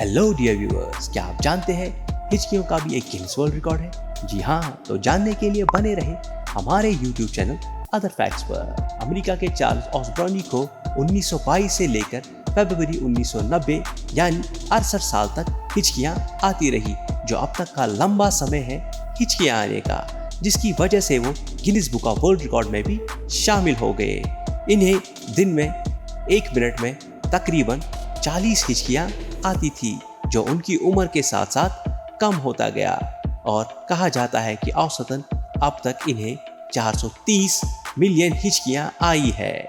Hello dear viewers, क्या आप जानते हैं हिचकियों का भी एक गिनीज वर्ल्ड रिकॉर्ड है? जी हाँ, तो जानने के लिए बने रहे हमारे यूट्यूब चैनल अदर फैक्ट्स पर। अमेरिका के चार्ल्स ऑस्ब्रॉनी को 1922 से लेकर फरवरी 1990 यानी 68 साल तक हिचकियाँ आती रही, जो अब तक का लंबा समय है हिचकियाँ आने का, जिसकी वजह से वो Guinness book of world record में भी शामिल हो गए। इन्हें दिन में 1 मिनट में तकरीबन 40 हिचकियाँ आती थी, जो उनकी उम्र के साथ साथ कम होता गया और कहा जाता है कि औसतन अब तक इन्हें 430 मिलियन हिचकियाँ आई है।